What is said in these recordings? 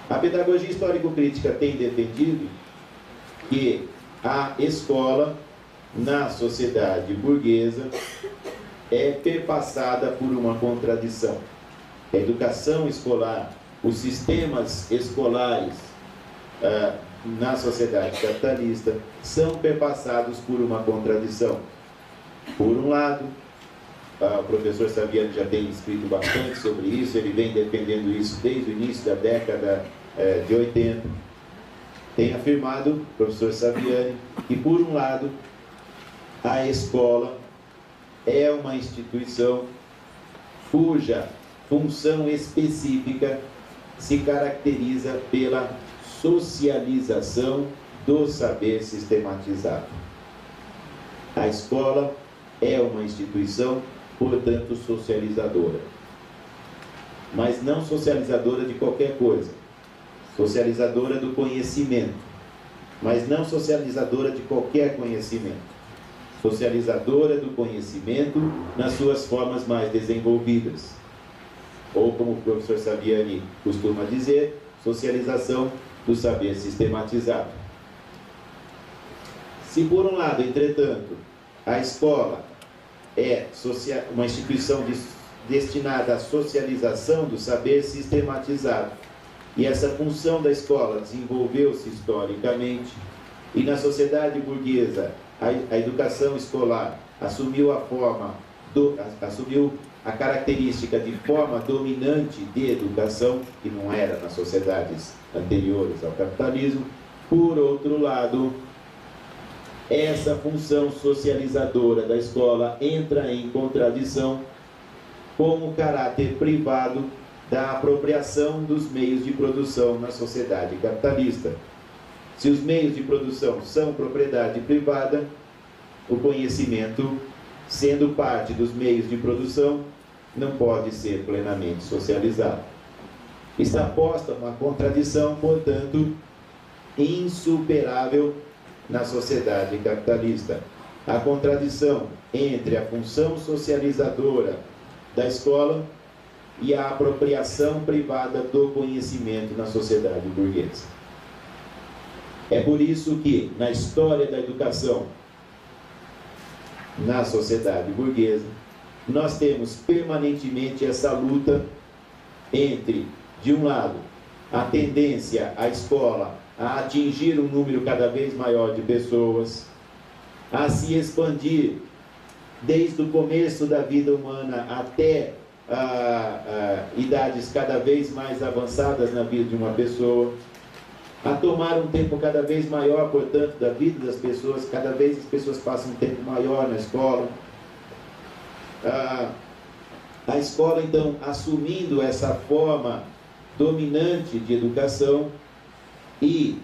A pedagogia histórico-crítica tem defendido que a escola, na sociedade burguesa, é perpassada por uma contradição. A educação escolar, os sistemas escolares na sociedade capitalista são perpassados por uma contradição. Por um lado, o professor Saviani já tem escrito bastante sobre isso, ele vem defendendo isso desde o início da década de 80. Tem afirmado, o professor Saviani, que por um lado, a escola é uma instituição cuja função específica se caracteriza pela socialização do saber sistematizado. A escola é uma instituição, portanto, socializadora. Mas não socializadora de qualquer coisa. Socializadora do conhecimento. Mas não socializadora de qualquer conhecimento. Socializadora do conhecimento nas suas formas mais desenvolvidas. Ou, como o professor Saviani costuma dizer, socialização do saber sistematizado. Se por um lado, entretanto, a escola é uma instituição destinada à socialização do saber sistematizado, e essa função da escola desenvolveu-se historicamente, e na sociedade burguesa a educação escolar assumiu a característica de forma dominante de educação, que não era nas sociedades anteriores ao capitalismo. Por outro lado, essa função socializadora da escola entra em contradição com o caráter privado da apropriação dos meios de produção na sociedade capitalista. Se os meios de produção são propriedade privada, o conhecimento, sendo parte dos meios de produção, não pode ser plenamente socializado. Está posta uma contradição, portanto, insuperável na sociedade capitalista. A contradição entre a função socializadora da escola e a apropriação privada do conhecimento na sociedade burguesa. É por isso que, na história da educação, na sociedade burguesa, nós temos permanentemente essa luta entre, de um lado, a tendência à escola a atingir um número cada vez maior de pessoas, a se expandir desde o começo da vida humana até idades cada vez mais avançadas na vida de uma pessoa, a tomar um tempo cada vez maior, portanto, da vida das pessoas, cada vez as pessoas passam um tempo maior na escola. A escola, então, assumindo essa forma dominante de educação e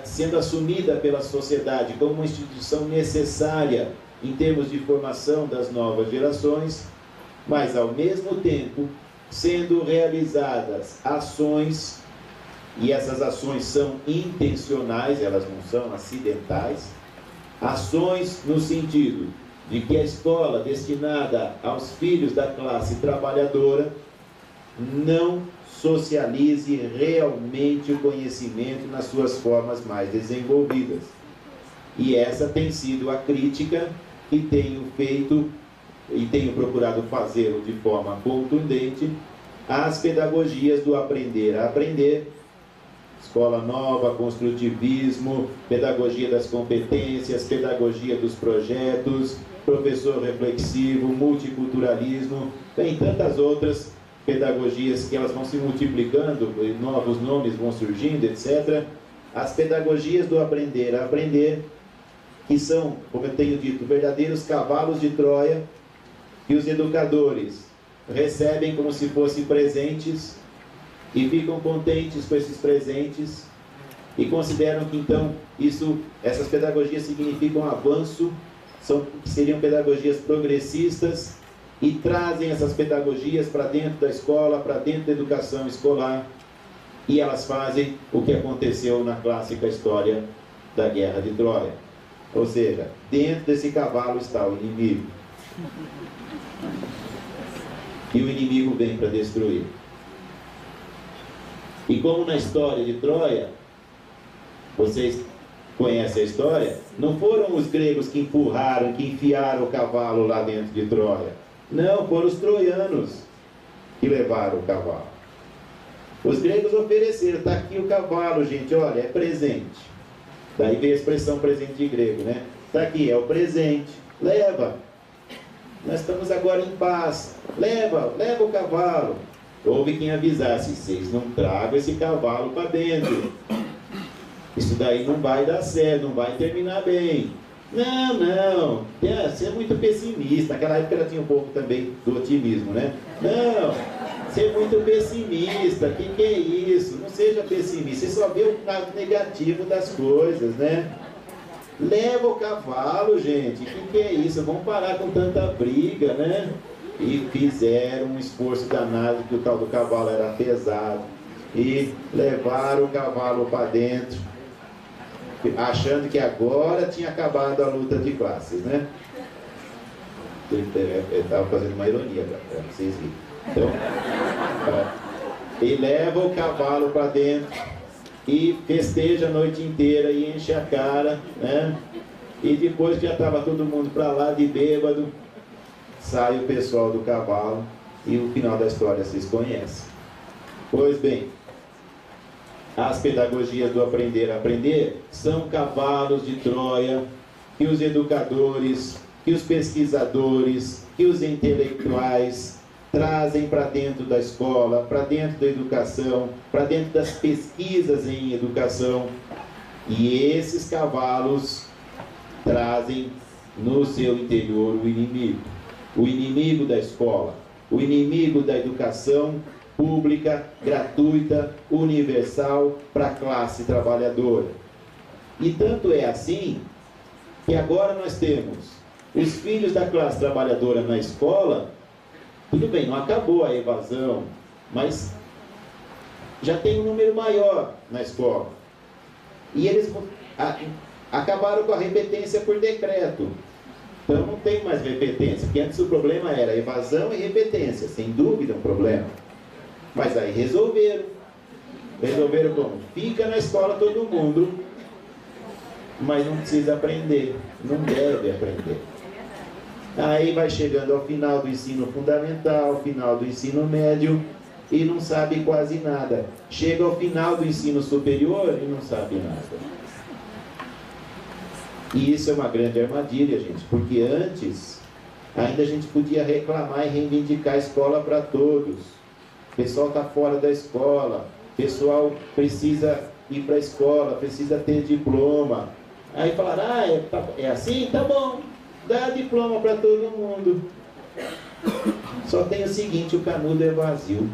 sendo assumida pela sociedade como uma instituição necessária em termos de formação das novas gerações, mas, ao mesmo tempo, sendo realizadas ações, e essas ações são intencionais, elas não são acidentais, ações no sentido de que a escola destinada aos filhos da classe trabalhadora não socialize realmente o conhecimento nas suas formas mais desenvolvidas. E essa tem sido a crítica que tenho feito e tenho procurado fazê-lo de forma contundente às pedagogias do aprender a aprender, escola nova, construtivismo, pedagogia das competências, pedagogia dos projetos, professor reflexivo, multiculturalismo, tem tantas outras pedagogias que elas vão se multiplicando, novos nomes vão surgindo, etc. As pedagogias do aprender a aprender, que são, como eu tenho dito, verdadeiros cavalos de Troia, que os educadores recebem como se fossem presentes e ficam contentes com esses presentes e consideram que então essas pedagogias significam avanço, seriam pedagogias progressistas e trazem essas pedagogias para dentro da escola, para dentro da educação escolar, e elas fazem o que aconteceu na clássica história da Guerra de Troia. Ou seja, dentro desse cavalo está o inimigo. E o inimigo vem para destruir. E como na história de Troia, vocês conhecem a história, não foram os gregos que empurraram, que enfiaram o cavalo lá dentro de Troia. Não, foram os troianos que levaram o cavalo. Os gregos ofereceram, está aqui o cavalo, gente, olha, é presente. Daí veio a expressão presente de grego, né? Está aqui, é o presente, leva. Nós estamos agora em paz, leva o cavalo. Houve quem avisasse, vocês não tragam esse cavalo para dentro. Isso daí não vai dar certo, não vai terminar bem. Não, você é muito pessimista. Naquela época ela tinha um pouco também do otimismo, né? Não, você é muito pessimista, que é isso? Não seja pessimista, você só vê o lado negativo das coisas, né? Leva o cavalo, gente, que é isso? Vamos parar com tanta briga, né? E fizeram um esforço danado, que o tal do cavalo era pesado, e levaram o cavalo para dentro, achando que agora tinha acabado a luta de classes, né? Ele estava fazendo uma ironia para vocês verem. Então, e leva o cavalo para dentro e festeja a noite inteira e enche a cara, né? E depois que já estava todo mundo para lá de bêbado, sai o pessoal do cavalo e o final da história vocês conhecem. Pois bem, as pedagogias do aprender a aprender são cavalos de Troia que os educadores, que os pesquisadores, que os intelectuais trazem para dentro da escola, para dentro da educação, para dentro das pesquisas em educação. E esses cavalos trazem no seu interior o inimigo da escola, o inimigo da educação pública, gratuita, universal para a classe trabalhadora. E tanto é assim que agora nós temos os filhos da classe trabalhadora na escola. Tudo bem, não acabou a evasão, mas já tem um número maior na escola. E eles acabaram com a repetência por decreto. Então não tem mais repetência, porque antes o problema era evasão e repetência, sem dúvida um problema. Mas aí resolveram. Resolveram como? Fica na escola todo mundo, mas não precisa aprender, não deve aprender. Aí vai chegando ao final do ensino fundamental, final do ensino médio, e não sabe quase nada. Chega ao final do ensino superior e não sabe nada. E isso é uma grande armadilha, gente, porque antes ainda a gente podia reclamar e reivindicar a escola para todos. O pessoal está fora da escola, o pessoal precisa ir para a escola, precisa ter diploma. Aí falaram, é assim? Tá bom, dá diploma para todo mundo. Só tem o seguinte, o canudo é vazio.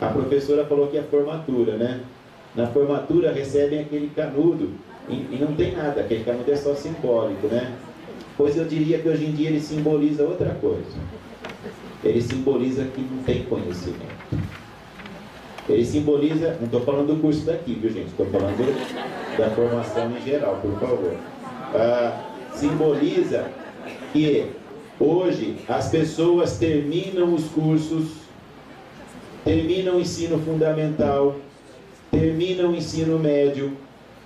A professora falou que é formatura, né? Na formatura recebem aquele canudo e não tem nada, aquele canudo é só simbólico, né? Pois eu diria que hoje em dia ele simboliza outra coisa. Ele simboliza que não tem conhecimento. Ele simboliza, não estou falando do curso daqui, viu gente? Estou falando da formação em geral, por favor. Simboliza que hoje as pessoas terminam os cursos, terminam o ensino fundamental, terminam o ensino médio,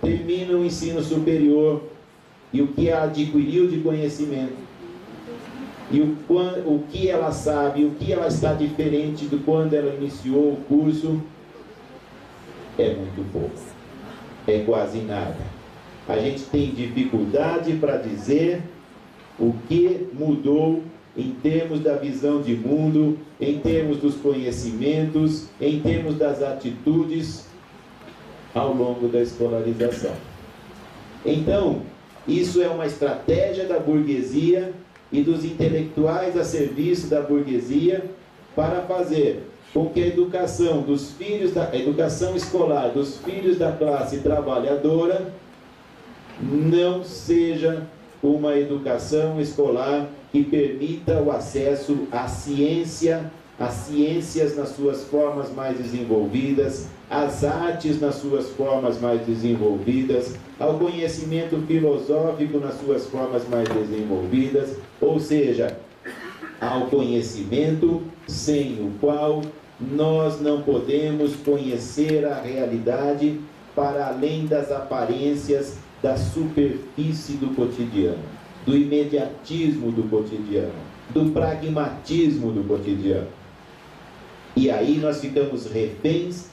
terminam o ensino superior, e o que ela adquiriu de conhecimento, e o que ela sabe, o que ela está diferente do quando ela iniciou o curso, é muito pouco, é quase nada. A gente tem dificuldade para dizer o que mudou em termos da visão de mundo, em termos dos conhecimentos, em termos das atitudes ao longo da escolarização. Então, isso é uma estratégia da burguesia e dos intelectuais a serviço da burguesia para fazer com que a educação dos filhos a educação escolar dos filhos da classe trabalhadora não seja uma educação escolar que permita o acesso à ciência, às ciências nas suas formas mais desenvolvidas, às artes nas suas formas mais desenvolvidas, ao conhecimento filosófico nas suas formas mais desenvolvidas, ou seja, ao conhecimento sem o qual nós não podemos conhecer a realidade para além das aparências da superfície do cotidiano, do imediatismo do cotidiano, do pragmatismo do cotidiano. E aí nós ficamos reféns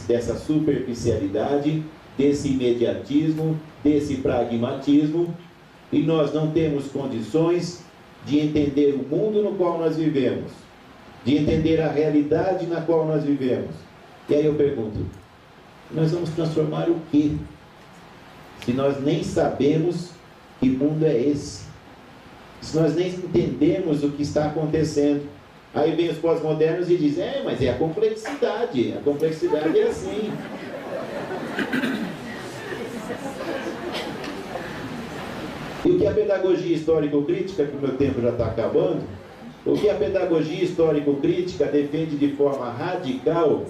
dessa superficialidade, desse imediatismo, desse pragmatismo, e nós não temos condições de entender o mundo no qual nós vivemos, de entender a realidade na qual nós vivemos. E aí eu pergunto, nós vamos transformar o quê? Se nós nem sabemos que mundo é esse, se nós nem entendemos o que está acontecendo. Aí vem os pós-modernos e dizem, mas é a complexidade é assim. E o que a pedagogia histórico-crítica, que o meu tempo já está acabando, o que a pedagogia histórico-crítica defende de forma radical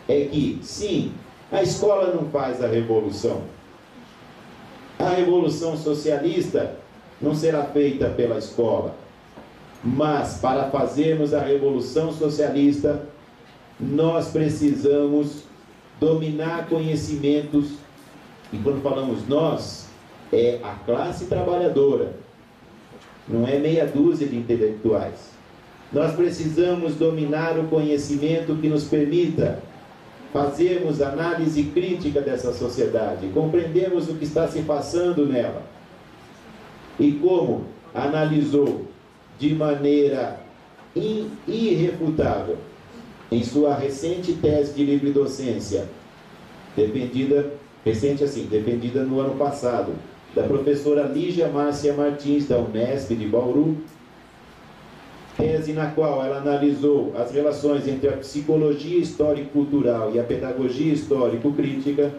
é que, sim, a escola não faz a revolução. A revolução socialista não será feita pela escola. Mas, para fazermos a revolução socialista, nós precisamos dominar conhecimentos. E quando falamos nós, é a classe trabalhadora, não é meia dúzia de intelectuais. Nós precisamos dominar o conhecimento que nos permita fazermos análise crítica dessa sociedade, compreendermos o que está se passando nela. E como analisou de maneira irrefutável em sua recente tese de livre docência, defendida no ano passado, da professora Lígia Márcia Martins, da Unesp de Bauru, tese na qual ela analisou as relações entre a psicologia histórico-cultural e a pedagogia histórico-crítica.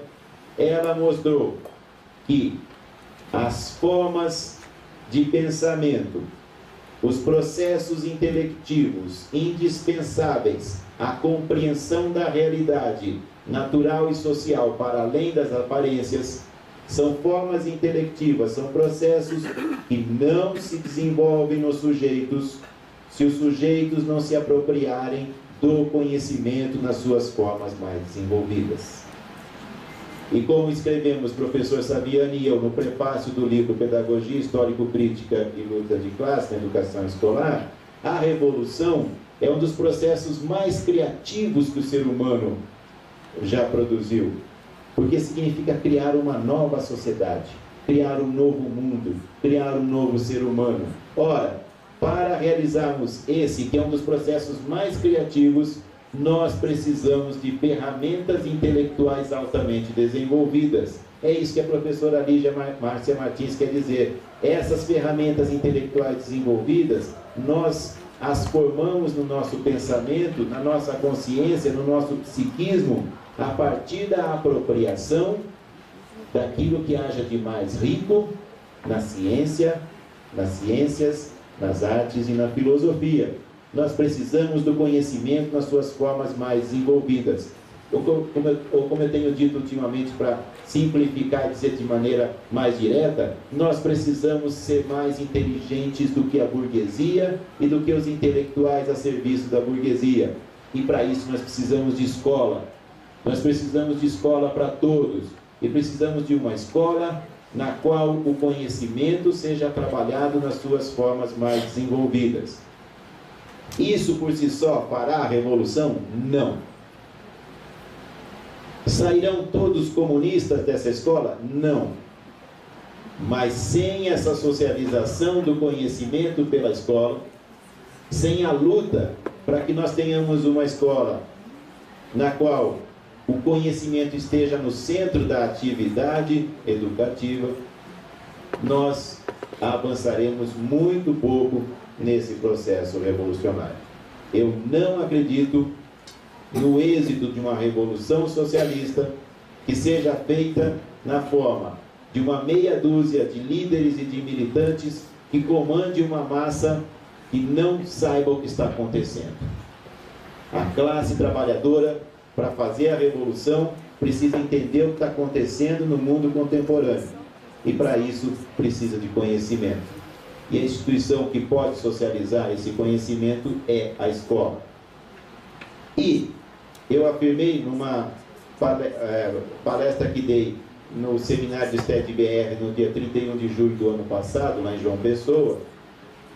Ela mostrou que as formas de pensamento, os processos intelectivos indispensáveis à compreensão da realidade natural e social para além das aparências, são formas intelectivas, são processos que não se desenvolvem nos sujeitos se os sujeitos não se apropriarem do conhecimento nas suas formas mais desenvolvidas. E como escrevemos, professor Saviani e eu, no prefácio do livro Pedagogia Histórico-Crítica e Luta de Classe na Educação Escolar, a revolução é um dos processos mais criativos que o ser humano já produziu, porque significa criar uma nova sociedade, criar um novo mundo, criar um novo ser humano. Ora, para realizarmos esse, que é um dos processos mais criativos, nós precisamos de ferramentas intelectuais altamente desenvolvidas. É isso que a professora Lígia Márcia Martins quer dizer. Essas ferramentas intelectuais desenvolvidas, nós as formamos no nosso pensamento, na nossa consciência, no nosso psiquismo, a partir da apropriação daquilo que haja de mais rico na ciência, nas ciências, nas artes e na filosofia. Nós precisamos do conhecimento nas suas formas mais desenvolvidas. Como eu tenho dito ultimamente, para simplificar e dizer de maneira mais direta, nós precisamos ser mais inteligentes do que a burguesia e do que os intelectuais a serviço da burguesia. E para isso nós precisamos de escola. Nós precisamos de escola para todos. E precisamos de uma escola na qual o conhecimento seja trabalhado nas suas formas mais desenvolvidas. Isso por si só fará a revolução? Não. Sairão todos comunistas dessa escola? Não. Mas sem essa socialização do conhecimento pela escola, sem a luta para que nós tenhamos uma escola na qual o conhecimento esteja no centro da atividade educativa, nós avançaremos muito pouco nesse processo revolucionário. Eu não acredito no êxito de uma revolução socialista que seja feita na forma de uma meia dúzia de líderes e de militantes que comande uma massa que não saiba o que está acontecendo. A classe trabalhadora, para fazer a revolução, precisa entender o que está acontecendo no mundo contemporâneo. E para isso precisa de conhecimento. E a instituição que pode socializar esse conhecimento é a escola. E eu afirmei numa palestra que dei no seminário de STED-BR no dia 31 de julho do ano passado, lá em João Pessoa,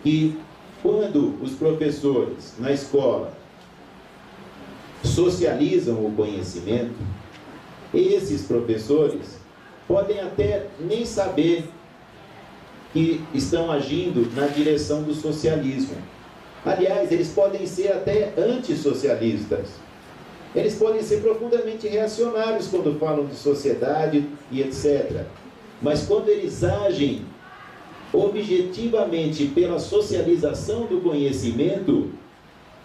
que quando os professores na escola socializam o conhecimento, esses professores podem até nem saber que estão agindo na direção do socialismo. Aliás, eles podem ser até antissocialistas. Eles podem ser profundamente reacionários quando falam de sociedade e etc. Mas quando eles agem objetivamente pela socialização do conhecimento,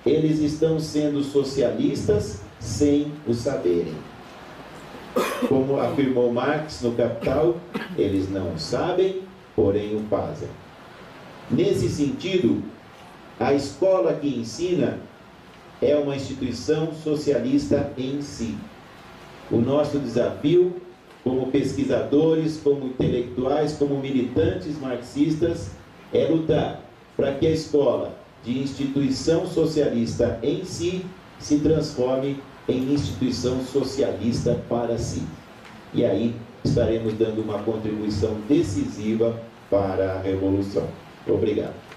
eles estão sendo socialistas sem o saberem. Como afirmou Marx no Capital, eles não sabem, porém o fazem. Nesse sentido, a escola que ensina é uma instituição socialista em si. O nosso desafio, como pesquisadores, como intelectuais, como militantes marxistas, é lutar para que a escola de instituição socialista em si se transforme em instituição socialista para si. E aí estaremos dando uma contribuição decisiva para a revolução. Obrigado.